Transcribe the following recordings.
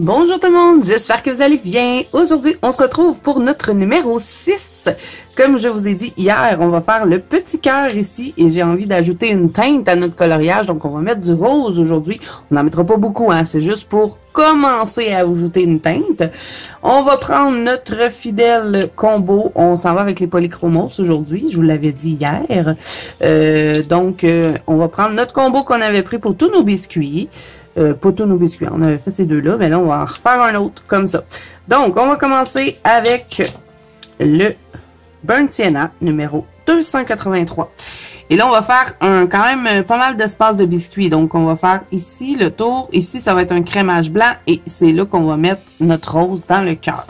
Bonjour tout le monde, j'espère que vous allez bien. Aujourd'hui, on se retrouve pour notre numéro 6. Comme je vous ai dit hier, on va faire le petit cœur ici et j'ai envie d'ajouter une teinte à notre coloriage. Donc, on va mettre du rose aujourd'hui. On n'en mettra pas beaucoup, hein, c'est juste pour commencer à ajouter une teinte. On va prendre notre fidèle combo. On s'en va avec les polychromos aujourd'hui, je vous l'avais dit hier. On va prendre notre combo qu'on avait pris pour tous nos biscuits. Pas tous nos biscuits, on avait fait ces deux-là, mais là, on va en refaire un autre comme ça. Donc, on va commencer avec le Burnt Sienna, numéro 283. Et là, on va faire quand même pas mal d'espace de biscuits. Donc, on va faire ici le tour. Ici, ça va être un crémage blanc et c'est là qu'on va mettre notre rose dans le cœur.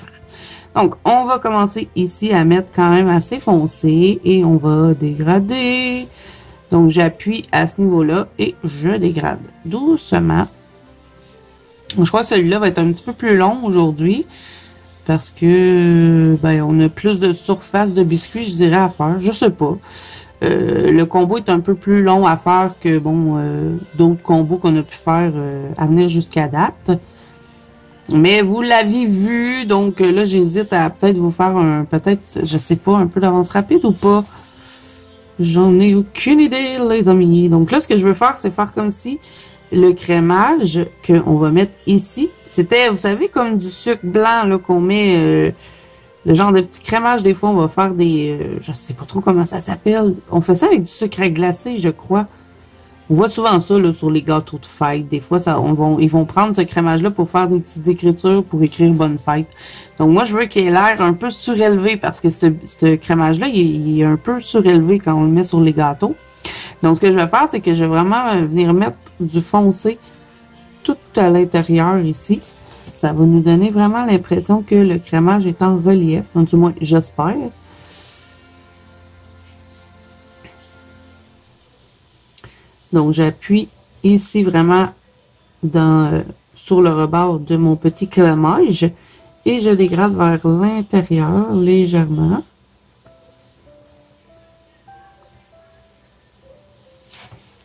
Donc, on va commencer ici à mettre quand même assez foncé et on va dégrader. Donc, j'appuie à ce niveau-là et je dégrade doucement. Je crois que celui-là va être un petit peu plus long aujourd'hui parce que on a plus de surface de biscuits, je dirais, à faire. Je sais pas. Le combo est un peu plus long à faire que d'autres combos qu'on a pu faire à venir jusqu'à date. Mais vous l'avez vu, donc là, j'hésite à peut-être vous faire je sais pas, un peu d'avance rapide ou pas. J'en ai aucune idée, les amis. Donc là, ce que je veux faire, c'est faire comme si le crémage qu'on va mettre ici, c'était, vous savez, comme du sucre blanc là qu'on met, le genre de petit crémage. Des fois, on va faire des, je sais pas trop comment ça s'appelle. On fait ça avec du sucre à glacer, je crois. On voit souvent ça là sur les gâteaux de fête. Des fois, ils vont prendre ce crémage-là pour faire des petites écritures pour écrire bonne fête. Donc moi, je veux qu'il ait l'air un peu surélevé parce que ce crémage-là, il est un peu surélevé quand on le met sur les gâteaux. Donc, ce que je vais faire, c'est que je vais vraiment venir mettre du foncé tout à l'intérieur ici. Ça va nous donner vraiment l'impression que le crémage est en relief. Donc, du moins, j'espère. Donc, j'appuie ici vraiment sur le rebord de mon petit crémage et je dégrade vers l'intérieur légèrement.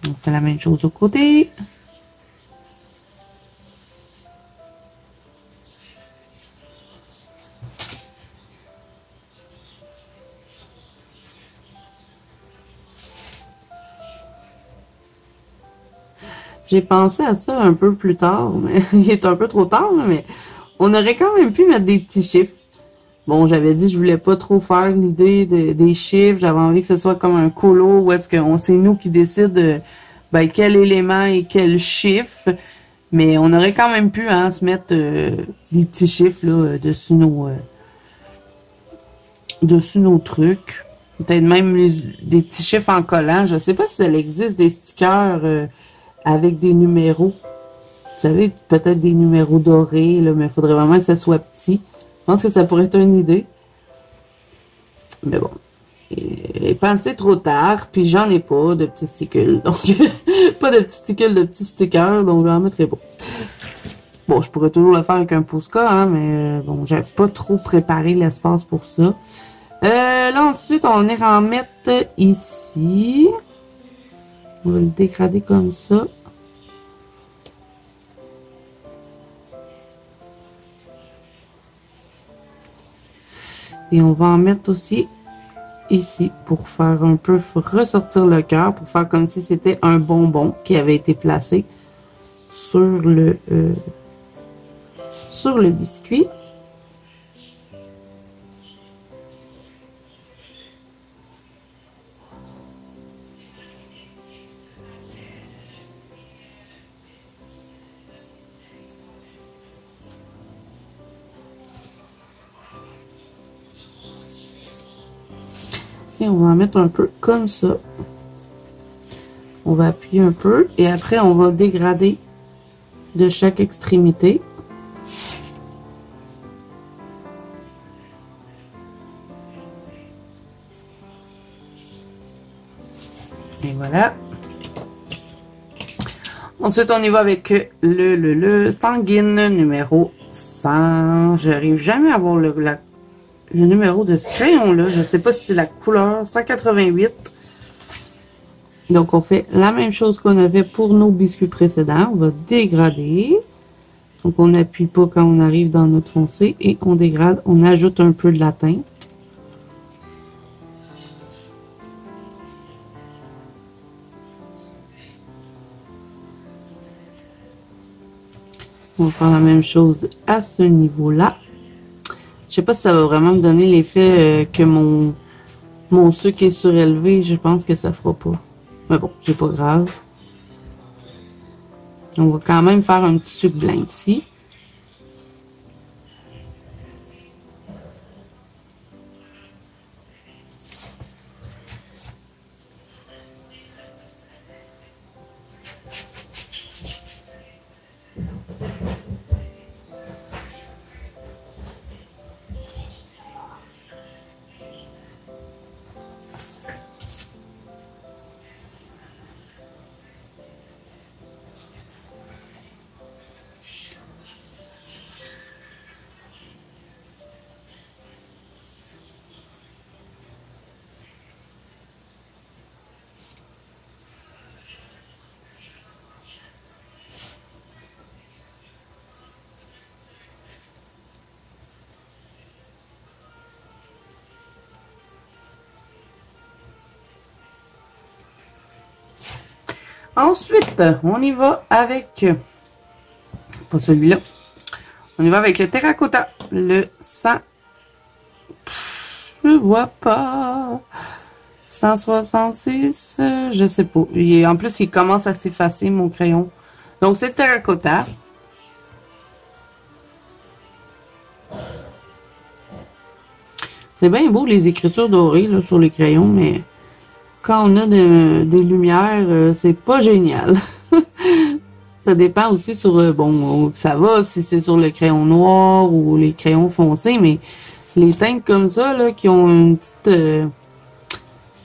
On fait la même chose au côté. J'ai pensé à ça un peu plus tard, mais il est un peu trop tard, mais on aurait quand même pu mettre des petits chiffres. Bon, j'avais dit je voulais pas trop faire l'idée des chiffres. J'avais envie que ce soit comme un colo où est-ce que c'est nous qui décide quel élément et quel chiffre. Mais on aurait quand même pu se mettre des petits chiffres là, dessus nos trucs. Peut-être même des petits chiffres en collant. Je sais pas si ça existe des stickers avec des numéros. Vous savez, peut-être des numéros dorés, là, mais il faudrait vraiment que ça soit petit. Je pense que ça pourrait être une idée. Mais bon. Et pensez trop tard, puis j'en ai pas de petits stickers. Donc, pas de petits stickers, de petits stickers, donc j'en mettrai pas. Bon, je pourrais toujours le faire avec un Posca, hein, mais bon, j'avais pas trop préparé l'espace pour ça. Là, ensuite, on ira en mettre ici. On va le dégrader comme ça. Et on va en mettre aussi ici pour faire un peu ressortir le cœur, pour faire comme si c'était un bonbon qui avait été placé sur le biscuit. Et on va en mettre un peu comme ça. On va appuyer un peu et après on va dégrader de chaque extrémité. Et voilà. Ensuite, on y va avec le sanguine numéro 100. J'arrive jamais à avoir le numéro de ce crayon-là. Je ne sais pas si c'est la couleur 188. Donc, on fait la même chose qu'on avait pour nos biscuits précédents. On va dégrader. Donc, on n'appuie pas quand on arrive dans notre foncé et on dégrade. On ajoute un peu de la teinte. On va faire la même chose à ce niveau-là. Je sais pas si ça va vraiment me donner l'effet que mon sucre est surélevé. Je pense que ça fera pas. Mais bon, c'est pas grave. On va quand même faire un petit sucre blanc ici. Ensuite, on y va avec, pas celui-là, on y va avec le terracotta, le 100, je vois pas, 166, je sais pas. En plus, il commence à s'effacer, mon crayon. Donc, c'est le terracotta. C'est bien beau, les écritures dorées là, sur les crayons, mais quand on a des lumières, c'est pas génial. Ça dépend aussi sur, bon, ça va si c'est sur le crayon noir ou les crayons foncés, mais les teintes comme ça, là, qui ont une petite,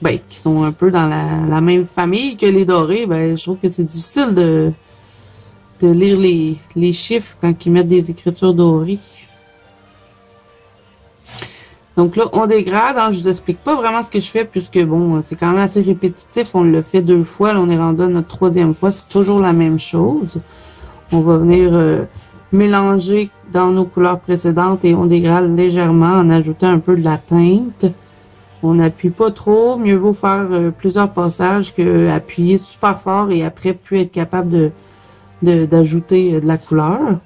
ben, qui sont un peu dans la même famille que les dorés, ben, je trouve que c'est difficile de lire les chiffres quand ils mettent des écritures dorées. Donc là, on dégrade. Hein, je vous explique pas vraiment ce que je fais puisque, bon, c'est quand même assez répétitif. On le fait 2 fois. Là, on est rendu à notre 3e fois. C'est toujours la même chose. On va venir mélanger dans nos couleurs précédentes et on dégrade légèrement en ajoutant un peu de la teinte. On n'appuie pas trop. Mieux vaut faire plusieurs passages que appuyer super fort et après plus être capable d'ajouter de la couleur.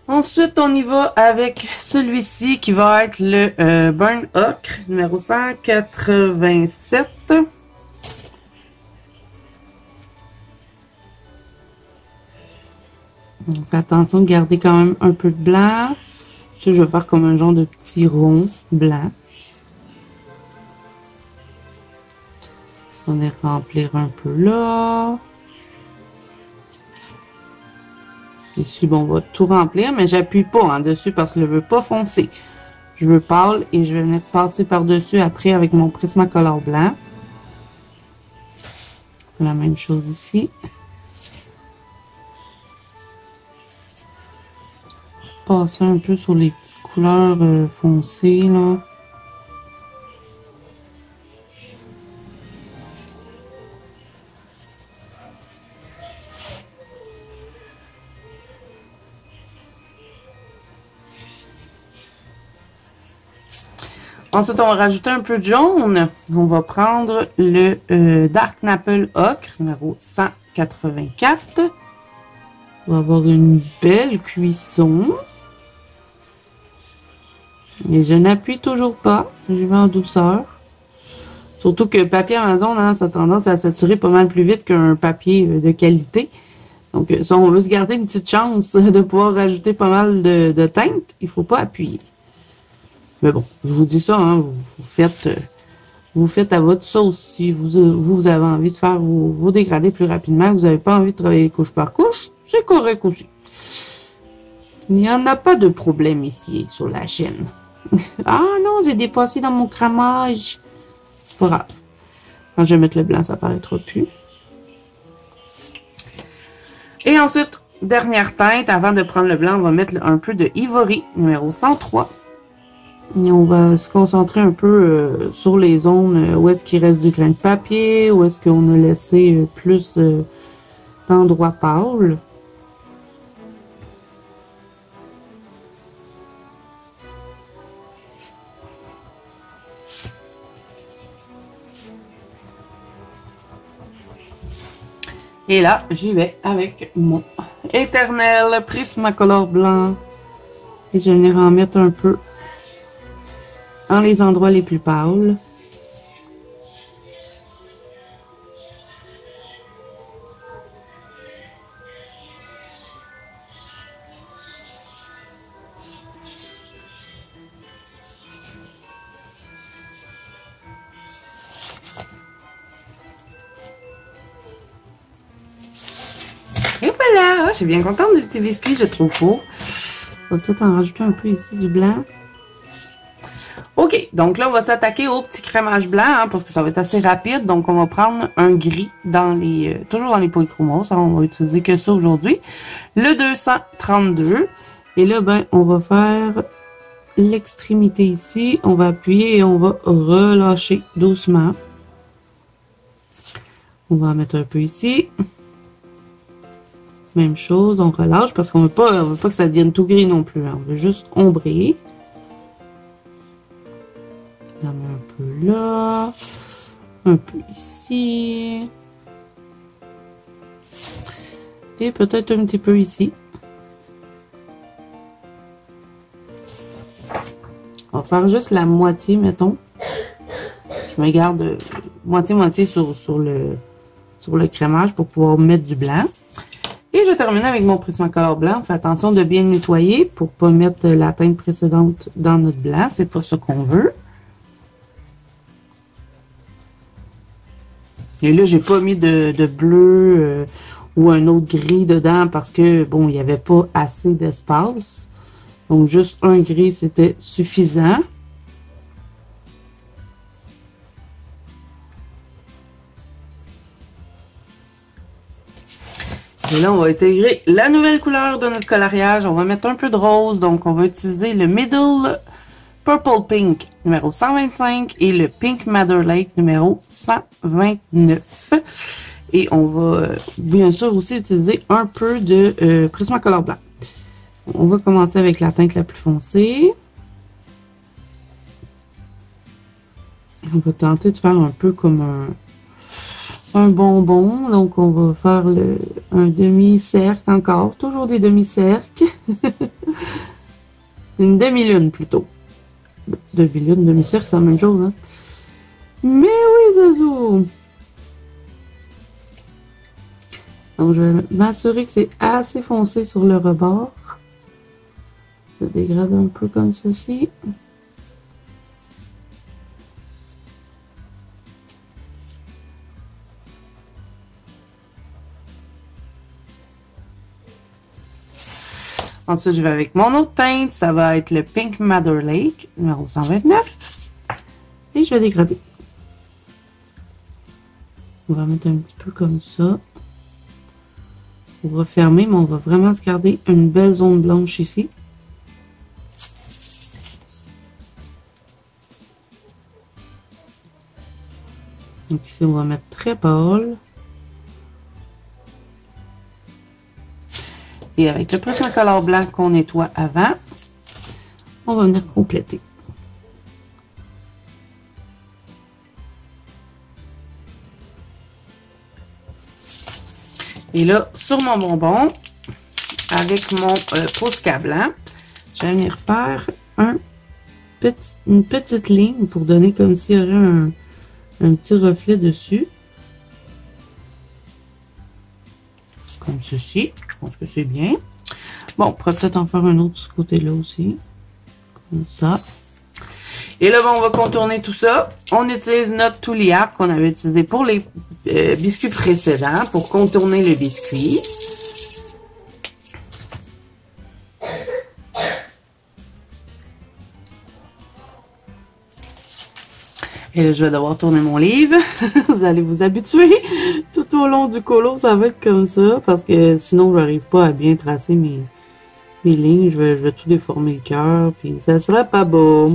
Ensuite, on y va avec celui-ci qui va être le Burn Ocre, numéro 187. On fait attention de garder quand même un peu de blanc. Ça, je vais faire comme un genre de petit rond blanc. On va remplir un peu là. Ici, bon, on va tout remplir, mais j'appuie pas en dessus parce que je ne veux pas foncer. Je veux pâle et je vais venir passer par-dessus après avec mon Prismacolor blanc. La même chose ici. Passer un peu sur les petites couleurs foncées, là. Ensuite, on va rajouter un peu de jaune. On va prendre le Dark Maple Ocre, numéro 184. On va avoir une belle cuisson. Et je n'appuie toujours pas. Je vais en douceur. Surtout que papier Amazon, hein, ça a tendance à saturer pas mal plus vite qu'un papier de qualité. Donc, si on veut se garder une petite chance de pouvoir rajouter pas mal de teinte, il ne faut pas appuyer. Mais bon, je vous dis ça, hein, vous faites à votre sauce. Si vous avez envie de faire vos dégradés plus rapidement, vous n'avez pas envie de travailler couche par couche, c'est correct aussi. Il n'y en a pas de problème ici sur la chaîne. Ah non, j'ai dépassé dans mon cramage. C'est pas grave. Quand je vais mettre le blanc, ça paraîtra plus. Et ensuite, dernière teinte, avant de prendre le blanc, on va mettre un peu de Ivory, numéro 103. Et on va se concentrer un peu sur les zones où est-ce qu'il reste du grain de papier, où est-ce qu'on a laissé plus d'endroits pâles. Et là, j'y vais avec mon éternel Prismacolor blanc. Et je vais venir en mettre un peu dans les endroits les plus pâles. Et voilà! Je suis bien contente du petit biscuit, je trouve beau. On va peut-être en rajouter un peu ici du blanc. OK, donc là, on va s'attaquer au petit crémage blanc, hein, parce que ça va être assez rapide. Donc, on va prendre un gris dans les, toujours dans les polychromos. Hein, on va utiliser que ça aujourd'hui. Le 232. Et là, ben, on va faire l'extrémité ici. On va appuyer et on va relâcher doucement. On va en mettre un peu ici. Même chose, on relâche parce qu'on veut pas que ça devienne tout gris non plus. Hein. On veut juste ombrer. On met un peu là, un peu ici, et peut-être un petit peu ici. On va faire juste la moitié, mettons. Je me garde moitié-moitié sur le crémage pour pouvoir mettre du blanc. Et je termine avec mon Prismacolor blanc. Fais attention de bien nettoyer pour pas mettre la teinte précédente dans notre blanc. C'est pas ça qu'on veut. Et là, j'ai pas mis de bleu ou un autre gris dedans parce que, bon, il n'y avait pas assez d'espace. Donc, juste un gris, c'était suffisant. Et là, on va intégrer la nouvelle couleur de notre coloriage. On va mettre un peu de rose. Donc, on va utiliser le Middle Purple Pink numéro 125 et le Pink Madder Lake numéro 129. Et on va bien sûr aussi utiliser un peu de Prismacolor blanc. On va commencer avec la teinte la plus foncée. On va tenter de faire un peu comme un bonbon. Donc, on va faire un demi-cercle encore. Toujours des demi-cercles. Une demi-lune plutôt. Demi-lune, demi-cercle, c'est la même chose. Hein? Mais oui, Zazou! Donc, je vais m'assurer que c'est assez foncé sur le rebord. Je dégrade un peu comme ceci. Ensuite, je vais avec mon autre teinte. Ça va être le Pink Madder Lake, numéro 129. Et je vais dégrader. On va mettre un petit peu comme ça. Pour refermer, mais on va vraiment se garder une belle zone blanche ici. Donc ici, on va mettre très pâle. Et avec le Prismacolor blanc qu'on nettoie avant, on va venir compléter. Et là, sur mon bonbon, avec mon Posca blanc, je vais venir faire une petite ligne pour donner comme s'il y aurait un petit reflet dessus. Comme ceci. Je pense que c'est bien. Bon, on pourrait peut-être en faire un autre de ce côté-là aussi. Comme ça. Et là, bon, on va contourner tout ça. On utilise notre Touliard qu'on avait utilisé pour les biscuits précédents pour contourner le biscuit. Et là, je vais devoir tourner mon livre. Vous allez vous habituer. Tout au long du colo, ça va être comme ça. Parce que sinon, je n'arrive pas à bien tracer mes lignes. Je vais tout déformer le cœur. Puis ça sera pas beau.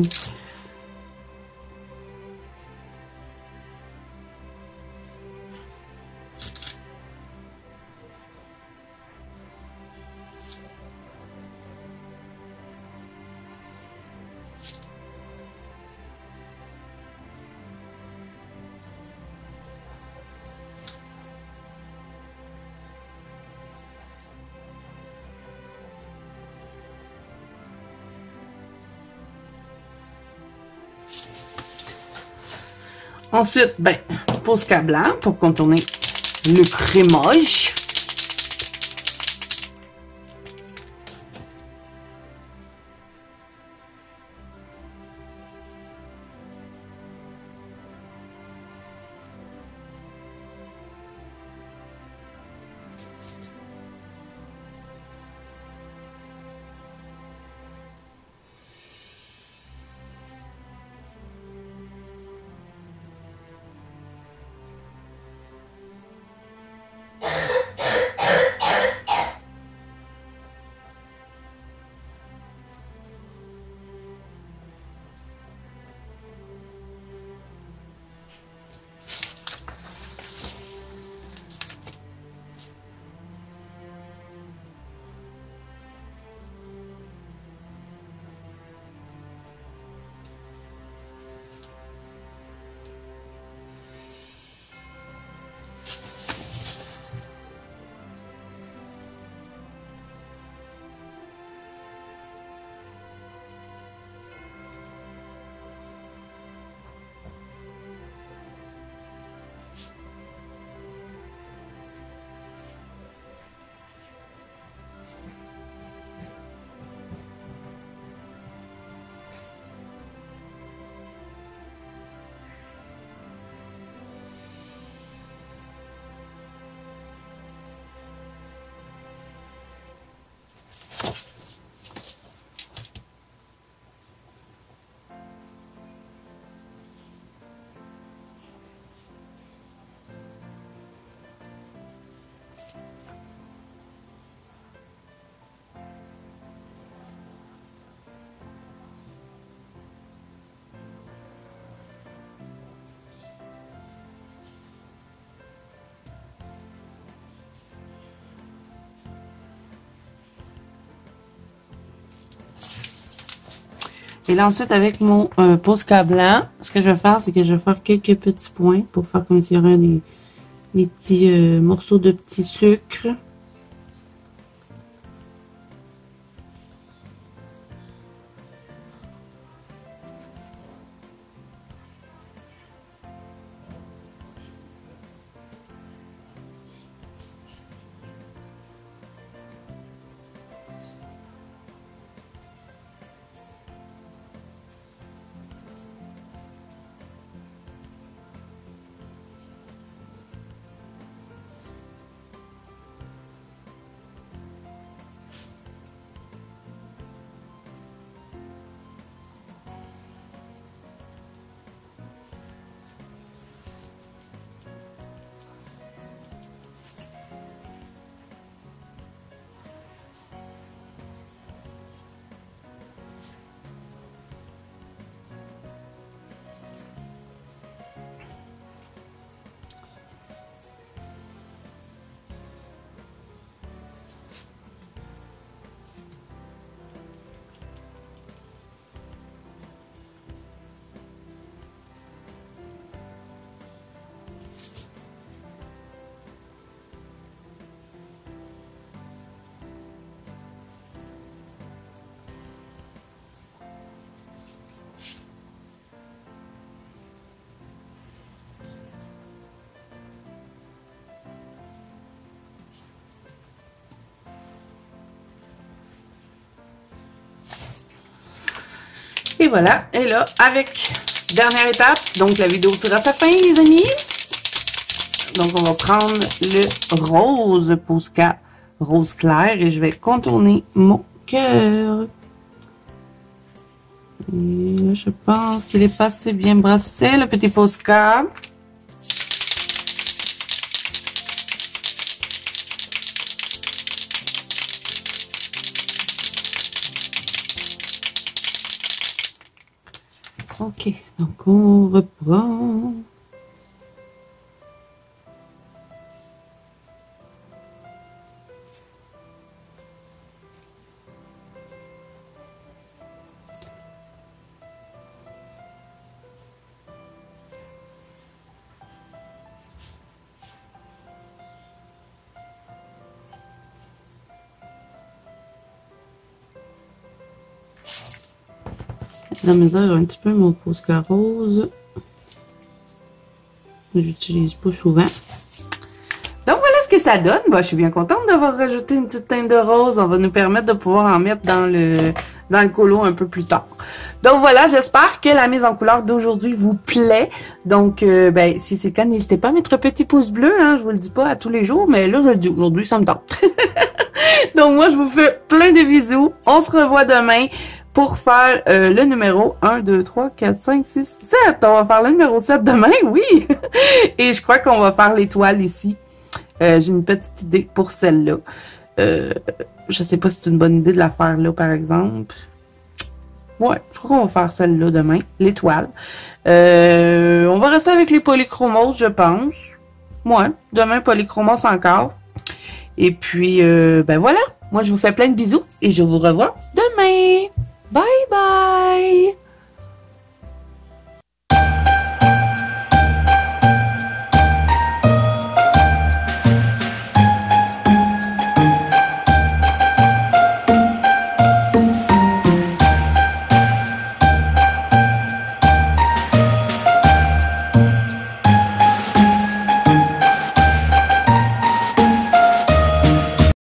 Ensuite, ben, Posca blanc pour contourner le crémage. Et là, ensuite, avec mon Posca blanc, ce que je vais faire, c'est que je vais faire quelques petits points pour faire comme s'il y aurait des petits morceaux de petits sucres. Et voilà. Et là, avec dernière étape, donc la vidéo tire à sa fin, les amis. Donc, on va prendre le rose Posca, rose clair, et je vais contourner mon cœur. Et là, je pense qu'il est pas assez bien brassé, le petit Posca. Ok, donc on reprend. La misère un petit peu mon Posca rose. J'utilise pas souvent. Donc voilà ce que ça donne. Bah, je suis bien contente d'avoir rajouté une petite teinte de rose. On va nous permettre de pouvoir en mettre dans le colo un peu plus tard. Donc voilà, j'espère que la mise en couleur d'aujourd'hui vous plaît. Donc, ben, si c'est le cas, n'hésitez pas à mettre un petit pouce bleu. Hein, je vous le dis pas à tous les jours, mais là, je le dis aujourd'hui, ça me tente. Donc moi, je vous fais plein de bisous. On se revoit demain pour faire le numéro 1, 2, 3, 4, 5, 6, 7. On va faire le numéro 7 demain, oui. Et je crois qu'on va faire l'étoile ici. J'ai une petite idée pour celle-là. Je sais pas si c'est une bonne idée de la faire là, par exemple. Ouais, je crois qu'on va faire celle-là demain, l'étoile. On va rester avec les polychromos, je pense. Ouais, demain polychromos encore. Et puis, ben voilà. Moi, je vous fais plein de bisous et je vous revois demain. Bye bye!